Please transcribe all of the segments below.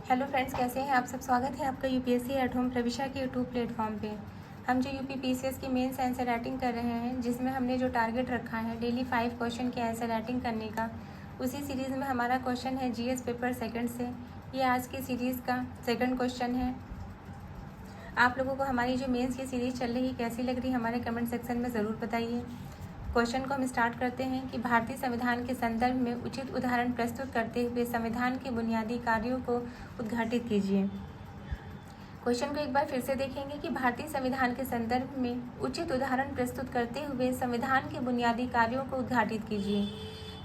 Hello friends, कैसे हैं आप सब। स्वागत है आपका यूपीएससी एट होम प्रविशा के यूट्यूब प्लेटफॉर्म पे। हम जो यूपी पीसीएस की मेंस आंसर राइटिंग कर रहे हैं, जिसमें हमने जो टारगेट रखा है डेली 5 क्वेश्चन के आंसर राइटिंग करने का, उसी सीरीज़ में हमारा क्वेश्चन है जीएस पेपर सेकंड से। ये आज की सीरीज़ का सेकंड क्वेश्चन है। आप लोगों को हमारी जो मेंस की सीरीज़ चल रही है कैसी लग रही है, हमारे कमेंट सेक्शन में ज़रूर बताइए। क्वेश्चन को हम स्टार्ट करते हैं कि भारतीय संविधान के संदर्भ में उचित उदाहरण प्रस्तुत करते हुए संविधान के बुनियादी कार्यों को उद्घाटित कीजिए। क्वेश्चन को एक बार फिर से देखेंगे कि भारतीय संविधान के संदर्भ में उचित उदाहरण प्रस्तुत करते हुए संविधान के बुनियादी कार्यों को उद्घाटित कीजिए।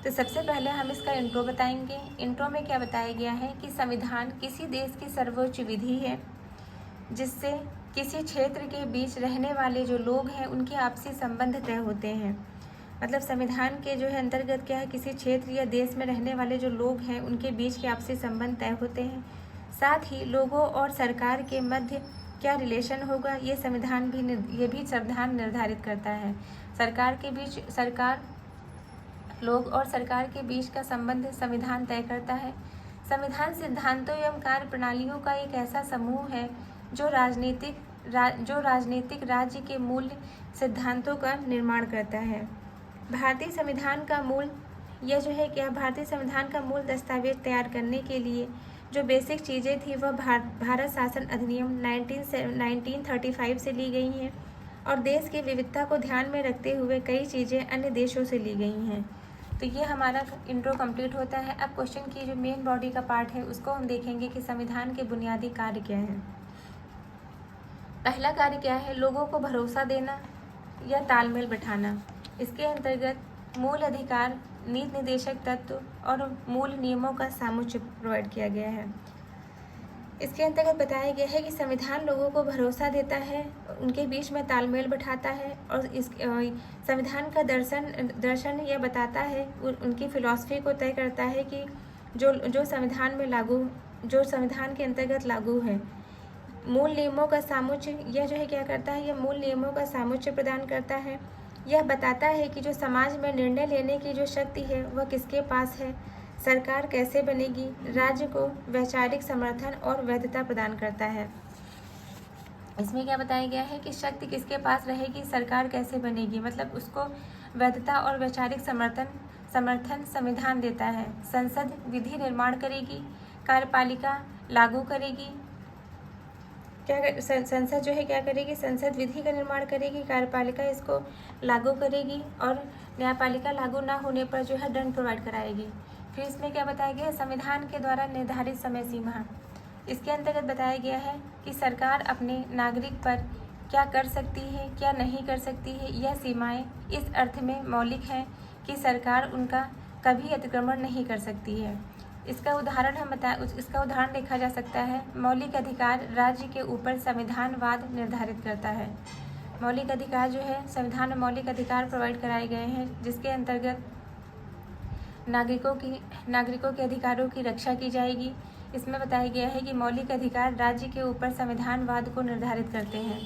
तो सबसे पहले हम इसका इंट्रो बताएंगे। इंट्रो में क्या बताया गया है कि संविधान किसी देश की सर्वोच्च विधि है जिससे किसी क्षेत्र के बीच रहने वाले जो लोग हैं उनके आपसी संबंध तय होते हैं। मतलब संविधान के जो है अंतर्गत क्या है, किसी क्षेत्र या देश में रहने वाले जो लोग हैं उनके बीच के आपसी संबंध तय होते हैं। साथ ही लोगों और सरकार के मध्य क्या रिलेशन होगा, ये संविधान निर्धारित करता है। सरकार लोग और सरकार के बीच का संबंध संविधान तय करता है। संविधान सिद्धांतों एवं कार्य प्रणालियों का एक ऐसा समूह है जो राजनीतिक राज्य के मूल सिद्धांतों का निर्माण करता है। भारतीय संविधान का मूल दस्तावेज तैयार करने के लिए जो बेसिक चीज़ें थी वह भारत शासन अधिनियम 1935 से ली गई हैं और देश की विविधता को ध्यान में रखते हुए कई चीज़ें अन्य देशों से ली गई हैं। तो ये हमारा इंट्रो कंप्लीट होता है। अब क्वेश्चन की जो मेन बॉडी का पार्ट है उसको हम देखेंगे कि संविधान के बुनियादी कार्य क्या हैं। पहला कार्य क्या है, लोगों को भरोसा देना या तालमेल बैठाना। इसके अंतर्गत मूल अधिकार, नीति निर्देशक तत्व और मूल नियमों का समुच्चय प्रोवाइड किया गया है। इसके अंतर्गत बताया गया है कि संविधान लोगों को भरोसा देता है, उनके बीच में तालमेल बैठाता है और इस संविधान का दर्शन यह बताता है, उनकी फिलॉसफी को तय करता है कि जो संविधान के अंतर्गत लागू है। मूल नियमों का समुच्चय यह जो है क्या करता है, यह मूल नियमों का समुच्चय प्रदान करता है। यह बताता है कि जो समाज में निर्णय लेने की जो शक्ति है वह किसके पास है, सरकार कैसे बनेगी, राज्य को वैचारिक समर्थन और वैधता प्रदान करता है। इसमें क्या बताया गया है कि शक्ति किसके पास रहेगी, सरकार कैसे बनेगी, मतलब उसको वैधता और वैचारिक समर्थन संविधान देता है। संसद विधि निर्माण करेगी, कार्यपालिका लागू करेगी। संसद जो है क्या करेगी, संसद विधि का निर्माण करेगी, कार्यपालिका इसको लागू करेगी और न्यायपालिका लागू ना होने पर जो है दंड प्रोवाइड कराएगी। फिर इसमें क्या बताया गया है, संविधान के द्वारा निर्धारित समय सीमा। इसके अंतर्गत बताया गया है कि सरकार अपने नागरिक पर क्या कर सकती है, क्या नहीं कर सकती है। यह सीमाएं इस अर्थ में मौलिक हैं कि सरकार उनका कभी अतिक्रमण नहीं कर सकती है। इसका उदाहरण देखा जा सकता है। मौलिक अधिकार राज्य के ऊपर संविधानवाद निर्धारित करता है। मौलिक अधिकार जो है, संविधान में मौलिक अधिकार प्रोवाइड कराए गए हैं जिसके अंतर्गत नागरिकों के अधिकारों की रक्षा की जाएगी। इसमें बताया गया है कि मौलिक अधिकार राज्य के ऊपर संविधानवाद को निर्धारित करते हैं।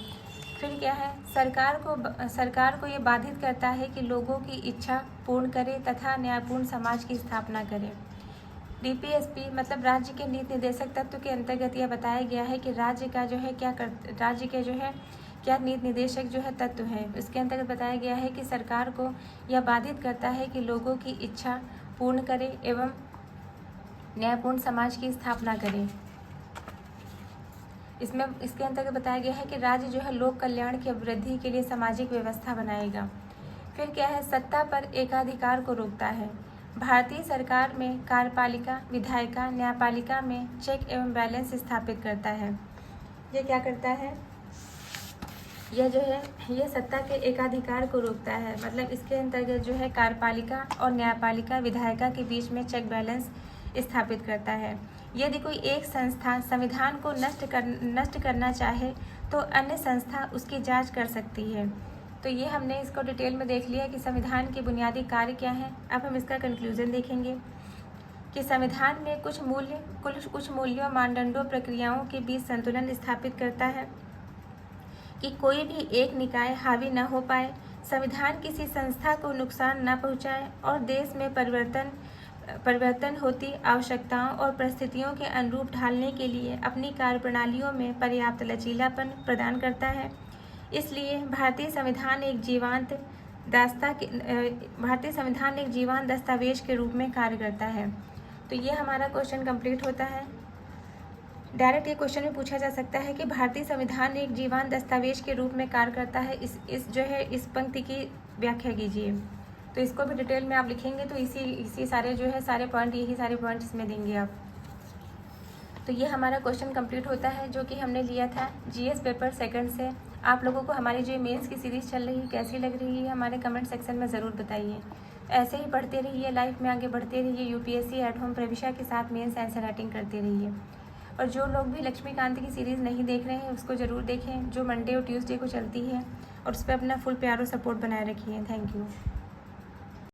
फिर क्या है, सरकार को ये बाधित करता है कि लोगों की इच्छा पूर्ण करे तथा न्यायपूर्ण समाज की स्थापना करे। डीपीएसपी मतलब राज्य के नीति निर्देशक तत्व के अंतर्गत यह बताया गया है कि राज्य के जो है क्या नीति निर्देशक जो है तत्व है। इसके अंतर्गत बताया गया है कि सरकार को यह बाधित करता है कि लोगों की इच्छा पूर्ण करे एवं न्यायपूर्ण समाज की स्थापना करे। इसके अंतर्गत बताया गया है कि राज्य जो है लोक कल्याण की अभिवृद्धि के लिए सामाजिक व्यवस्था बनाएगा। फिर क्या है, सत्ता पर एकाधिकार को रोकता है। भारतीय सरकार में कार्यपालिका, विधायिका, न्यायपालिका में चेक एवं बैलेंस स्थापित करता है। ये क्या करता है, यह सत्ता के एकाधिकार को रोकता है। मतलब इसके अंतर्गत जो है कार्यपालिका और न्यायपालिका, विधायिका के बीच में चेक बैलेंस स्थापित करता है। यदि कोई एक संस्था संविधान को नष्ट करना चाहे तो अन्य संस्था उसकी जांच कर सकती है। तो ये हमने इसको डिटेल में देख लिया कि संविधान के बुनियादी कार्य क्या हैं। अब हम इसका कंक्लूजन देखेंगे कि संविधान में कुछ मूल्यों, मानदंडों, प्रक्रियाओं के बीच संतुलन स्थापित करता है कि कोई भी एक निकाय हावी न हो पाए, संविधान किसी संस्था को नुकसान न पहुंचाए और देश में परिवर्तन होती आवश्यकताओं और परिस्थितियों के अनुरूप ढालने के लिए अपनी कार्यप्रणालियों में पर्याप्त लचीलापन प्रदान करता है। इसलिए भारतीय संविधान एक जीवंत दस्तावेज के रूप में कार्य करता है। तो ये हमारा क्वेश्चन कंप्लीट होता है। डायरेक्ट ये क्वेश्चन में पूछा जा सकता है कि भारतीय संविधान एक जीवंत दस्तावेज के रूप में कार्य करता है, इस पंक्ति की व्याख्या कीजिए। तो इसको भी डिटेल में आप लिखेंगे तो इसी सारे सारे पॉइंट, यही सारे पॉइंट इसमें देंगे आप। तो ये हमारा क्वेश्चन कंप्लीट होता है, जो कि हमने लिया था जीएस पेपर सेकंड से। आप लोगों को हमारी जो मेंस की सीरीज़ चल रही है कैसी लग रही है हमारे कमेंट सेक्शन में ज़रूर बताइए। ऐसे ही पढ़ते रहिए, लाइफ में आगे बढ़ते रहिए, यूपीएससी एट होम प्रविशा के साथ मेंस आंसर राइटिंग करते रहिए। और जो लोग भी लक्ष्मीकांत की सीरीज़ नहीं देख रहे हैं उसको ज़रूर देखें, जो मंडे और ट्यूसडे को चलती है, और उस पर अपना फुल प्यार और सपोर्ट बनाए रखिए। Thank you.